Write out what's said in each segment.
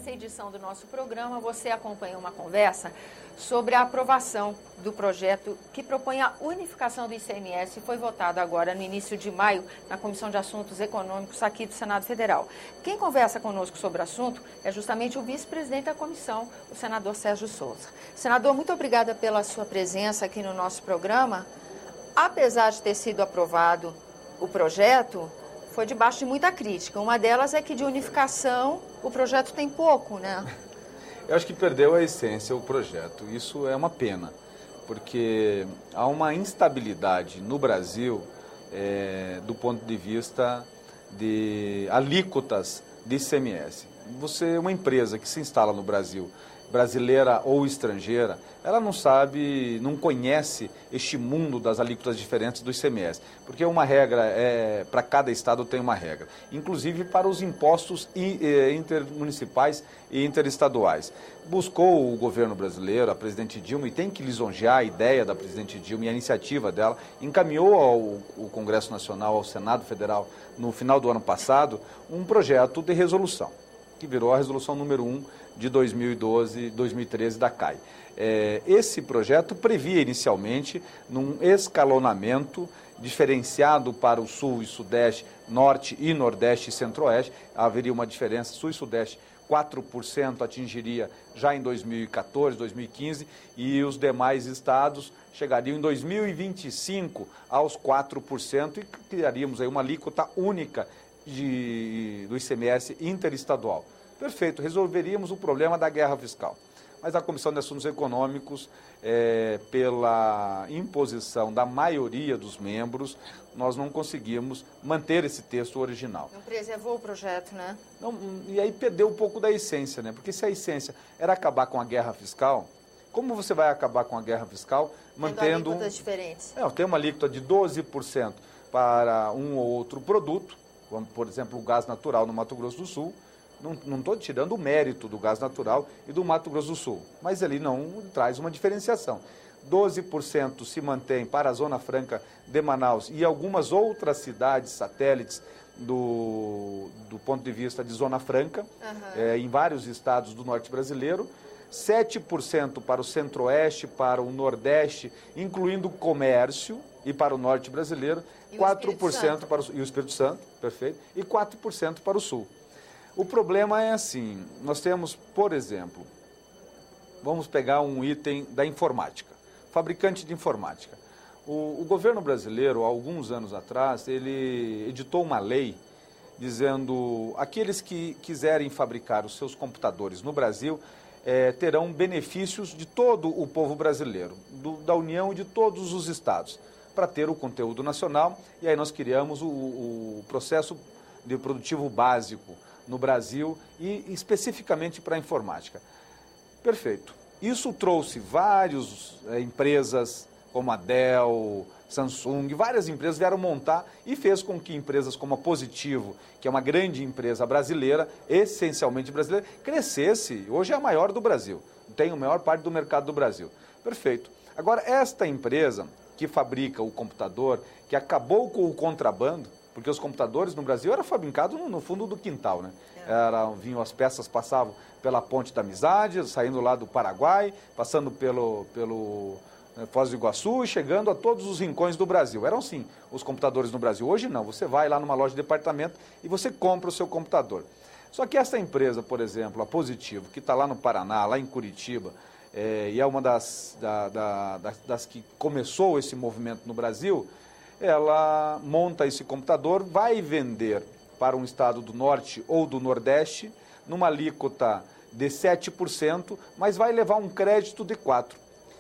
nesta edição do nosso programa, você acompanha uma conversa sobre a aprovação do projeto que propõe a unificação do ICMS. Foi votado agora no início de maio na Comissão de Assuntos Econômicos aqui do Senado Federal. Quem conversa conosco sobre o assunto é justamente o vice-presidente da comissão, o senador Sérgio Souza. Senador, muito obrigada pela sua presença aqui no nosso programa. Apesar de ter sido aprovado o projeto, foi debaixo de muita crítica. Uma delas é que de unificação o projeto tem pouco, né? Eu acho que perdeu a essência o projeto. Isso é uma pena, porque há uma instabilidade no Brasil do ponto de vista de alíquotas de ICMS. Você, uma empresa que se instala no Brasil, brasileira ou estrangeira, ela não sabe, não conhece este mundo das alíquotas diferentes do ICMS, porque uma regra, para cada estado tem uma regra, inclusive para os impostos intermunicipais e interestaduais. Buscou o governo brasileiro, a presidente Dilma, e tem que lisonjear a ideia da presidente Dilma e a iniciativa dela, encaminhou ao Congresso Nacional, ao Senado Federal, no final do ano passado, um projeto de resolução, que virou a resolução número 1 de 2012-2013 da CAI. Esse projeto previa inicialmente num escalonamento diferenciado para o Sul e Sudeste, Norte e Nordeste e Centro-Oeste. Haveria uma diferença, Sul e Sudeste 4% atingiria já em 2014, 2015 e os demais estados chegariam em 2025 aos 4% e criaríamos aí uma alíquota única do ICMS interestadual. Perfeito, resolveríamos o problema da guerra fiscal. Mas a Comissão de Assuntos Econômicos, pela imposição da maioria dos membros, nós não conseguimos manter esse texto original. Não preservou o projeto, né? Não, e aí perdeu um pouco da essência, né? Porque se a essência era acabar com a guerra fiscal, como você vai acabar com a guerra fiscal mantendo alíquotas diferentes? Tem uma alíquota de 12% para um ou outro produto, como, por exemplo, o gás natural no Mato Grosso do Sul. Não estou tirando o mérito do gás natural e do Mato Grosso do Sul, mas ele não traz uma diferenciação. 12% se mantém para a Zona Franca de Manaus e algumas outras cidades satélites do ponto de vista de Zona Franca, em vários estados do norte brasileiro. 7% para o Centro-Oeste, para o Nordeste, incluindo o comércio, e para o Norte brasileiro, 4% para o Espírito Santo, perfeito, e 4% para o Sul. O problema é assim, nós temos, por exemplo, vamos pegar um item da informática, fabricante de informática. O governo brasileiro, há alguns anos atrás, ele editou uma lei dizendo aqueles que quiserem fabricar os seus computadores no Brasil terão benefícios de todo o povo brasileiro, da União e de todos os estados, para ter o conteúdo nacional. E aí nós criamos o processo de produtivo básico no Brasil e especificamente para a informática. Perfeito. Isso trouxe várias empresas como a Dell, Samsung, várias empresas vieram montar e fez com que empresas como a Positivo, que é uma grande empresa brasileira, essencialmente brasileira, crescesse. Hoje é a maior do Brasil, tem a maior parte do mercado do Brasil. Perfeito. Agora, esta empresa que fabrica o computador, que acabou com o contrabando, porque os computadores no Brasil eram fabricados no fundo do quintal, né? As peças passavam pela Ponte da Amizade, saindo lá do Paraguai, passando pelo Foz do Iguaçu e chegando a todos os rincões do Brasil. Eram sim os computadores no Brasil. Hoje não, você vai lá numa loja de departamento e você compra o seu computador. Só que essa empresa, por exemplo, a Positivo, que está lá no Paraná, lá em Curitiba, e é uma das que começou esse movimento no Brasil, ela monta esse computador, vai vender para um estado do Norte ou do Nordeste, numa alíquota de 7%, mas vai levar um crédito de 4%.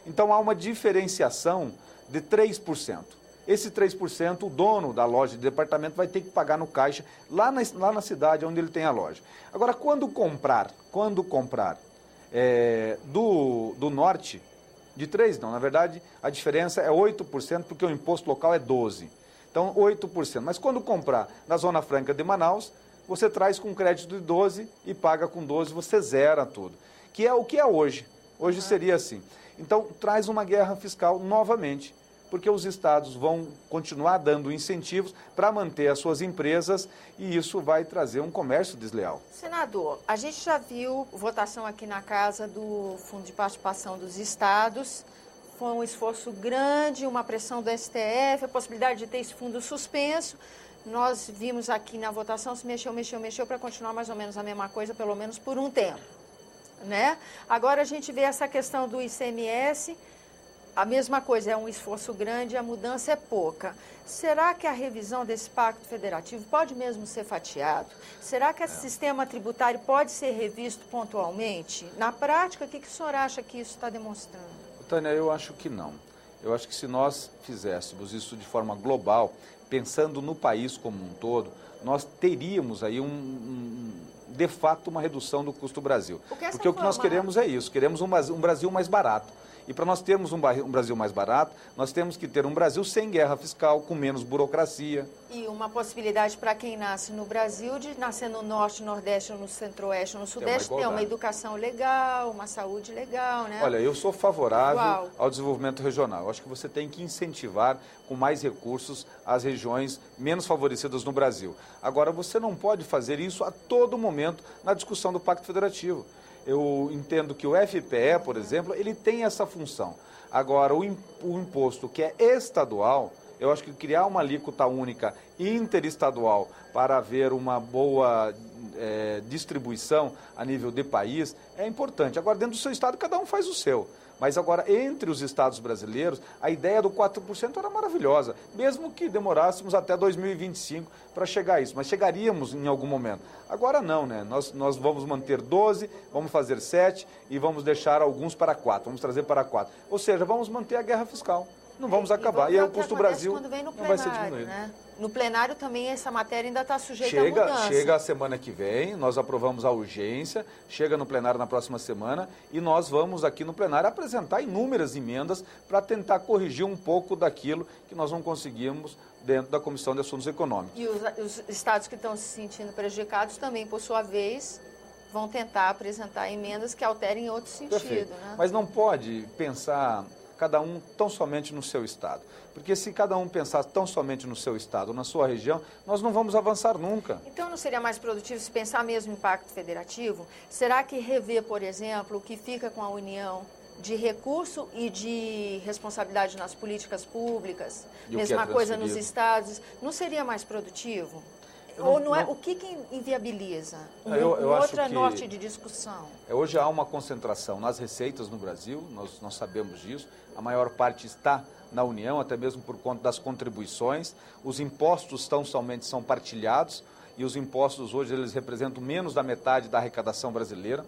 Então há uma diferenciação de 3%. Esse 3%, o dono da loja de departamento vai ter que pagar no caixa, lá na cidade onde ele tem a loja. Agora, quando comprar do Norte, de 3 não, na verdade a diferença é 8%, porque o imposto local é 12%. Então 8%. Mas quando comprar na Zona Franca de Manaus, você traz com crédito de 12% e paga com 12%, você zera tudo. Que é o que é hoje. Hoje seria assim. Então traz uma guerra fiscal novamente, porque os estados vão continuar dando incentivos para manter as suas empresas e isso vai trazer um comércio desleal. Senador, a gente já viu votação aqui na casa do Fundo de Participação dos Estados. Foi um esforço grande, uma pressão do STF, a possibilidade de ter esse fundo suspenso. Nós vimos aqui na votação, se mexeu para continuar mais ou menos a mesma coisa, pelo menos por um tempo, né? Agora a gente vê essa questão do ICMS, a mesma coisa, é um esforço grande, a mudança é pouca. Será que a revisão desse pacto federativo pode mesmo ser fatiado? Será que esse sistema tributário pode ser revisto pontualmente? Na prática, o que o senhor acha que isso está demonstrando? Tânia, eu acho que não. Eu acho que se nós fizéssemos isso de forma global, pensando no país como um todo, nós teríamos aí de fato uma redução do custo do Brasil. Porque o que nós queremos é isso, queremos um Brasil mais barato. E para nós termos um Brasil mais barato, nós temos que ter um Brasil sem guerra fiscal, com menos burocracia. E uma possibilidade para quem nasce no Brasil de nascer no Norte, Nordeste, no Centro-Oeste, no Sudeste, ter uma educação legal, uma saúde legal, né? Olha, eu sou favorável ao desenvolvimento regional. Eu acho que você tem que incentivar com mais recursos as regiões menos favorecidas no Brasil. Agora, você não pode fazer isso a todo momento na discussão do Pacto Federativo. Eu entendo que o FPE, por exemplo, ele tem essa função. Agora, o imposto que é estadual, eu acho que criar uma alíquota única interestadual para haver uma boa distribuição a nível de país é importante. Agora, dentro do seu estado, cada um faz o seu. Mas agora, entre os estados brasileiros, a ideia do 4% era maravilhosa, mesmo que demorássemos até 2025 para chegar a isso, mas chegaríamos em algum momento. Agora não, né? Nós vamos manter 12, vamos fazer 7 e vamos deixar alguns para 4, vamos trazer para 4. Ou seja, vamos manter a guerra fiscal. Não vamos acabar. E aí o custo do Brasil não vai ser diminuído. Né? No plenário também essa matéria ainda está sujeita a mudança. Chega a semana que vem, nós aprovamos a urgência, chega no plenário na próxima semana e nós vamos aqui no plenário apresentar inúmeras emendas para tentar corrigir um pouco daquilo que nós não conseguimos dentro da Comissão de Assuntos Econômicos. E os estados que estão se sentindo prejudicados também, por sua vez, vão tentar apresentar emendas que alterem em outro sentido. Perfeito. Né? Mas não pode pensar cada um tão somente no seu estado. Porque se cada um pensar tão somente no seu estado, na sua região, nós não vamos avançar nunca. Então não seria mais produtivo se pensar mesmo em pacto federativo? Será que rever, por exemplo, o que fica com a União de recurso e de responsabilidade nas políticas públicas, mesma coisa nos estados, não seria mais produtivo? Ou não é? O que inviabiliza? Outra norte de discussão. Hoje há uma concentração nas receitas no Brasil, nós sabemos disso. A maior parte está na União, até mesmo por conta das contribuições. Os impostos tão somente são partilhados e os impostos hoje eles representam menos da metade da arrecadação brasileira.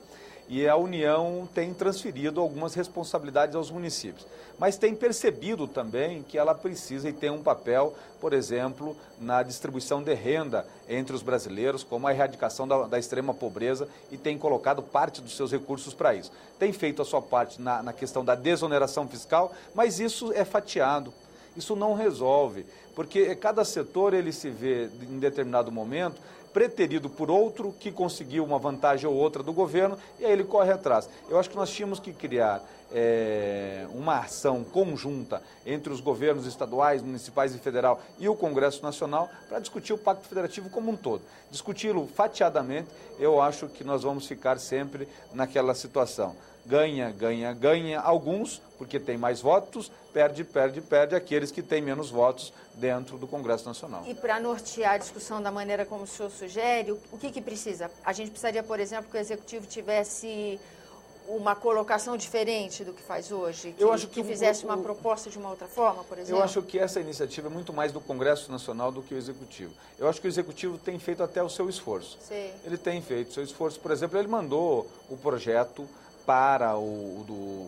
E a União tem transferido algumas responsabilidades aos municípios. Mas tem percebido também que ela precisa e tem um papel, por exemplo, na distribuição de renda entre os brasileiros, como a erradicação da extrema pobreza e tem colocado parte dos seus recursos para isso. Tem feito a sua parte na questão da desoneração fiscal, mas isso é fatiado. Isso não resolve, porque cada setor ele se vê em determinado momento preterido por outro que conseguiu uma vantagem ou outra do governo e aí ele corre atrás. Eu acho que nós tínhamos que criar uma ação conjunta entre os governos estaduais, municipais e federal e o Congresso Nacional para discutir o Pacto Federativo como um todo. Discuti-lo fatiadamente, eu acho que nós vamos ficar sempre naquela situação. Ganha, ganha, ganha alguns, porque tem mais votos, perde, perde, perde aqueles que têm menos votos dentro do Congresso Nacional. E para nortear a discussão da maneira como o senhor sugere, o que precisa? A gente precisaria, por exemplo, que o Executivo tivesse uma colocação diferente do que faz hoje? Que fizesse uma proposta de uma outra forma, por exemplo? Eu acho que essa iniciativa é muito mais do Congresso Nacional do que o Executivo. Eu acho que o Executivo tem feito até o seu esforço. Sim. Ele tem feito o seu esforço. Por exemplo, ele mandou o projeto para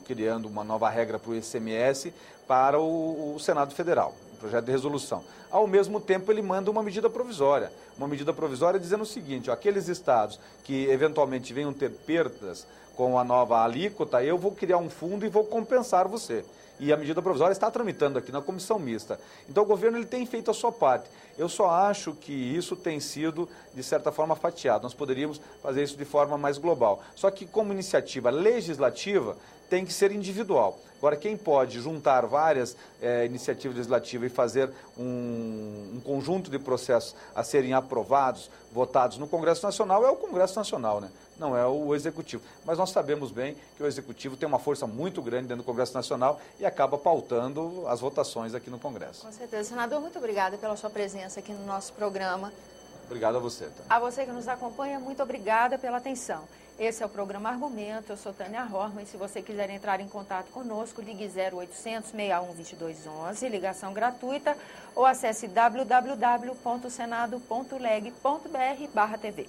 criando uma nova regra para o ICMS para o Senado Federal, um projeto de resolução. Ao mesmo tempo, ele manda uma medida provisória dizendo o seguinte, ó, aqueles estados que eventualmente venham ter perdas com a nova alíquota, eu vou criar um fundo e vou compensar você. E a medida provisória está tramitando aqui na comissão mista. Então o governo ele tem feito a sua parte. Eu só acho que isso tem sido, de certa forma, fatiado. Nós poderíamos fazer isso de forma mais global. Só que como iniciativa legislativa, tem que ser individual. Agora, quem pode juntar várias iniciativas legislativas e fazer um conjunto de processos a serem aprovados, votados no Congresso Nacional é o Congresso Nacional, né? Não é o Executivo. Mas nós sabemos bem que o Executivo tem uma força muito grande dentro do Congresso Nacional e acaba pautando as votações aqui no Congresso. Com certeza. Senador, muito obrigada pela sua presença aqui no nosso programa. Obrigado a você. A você que nos acompanha, muito obrigada pela atenção. Esse é o programa Argumento, eu sou Tânia Horman, e se você quiser entrar em contato conosco, ligue 0800 61 2211, ligação gratuita, ou acesse www.senado.leg.br/TV.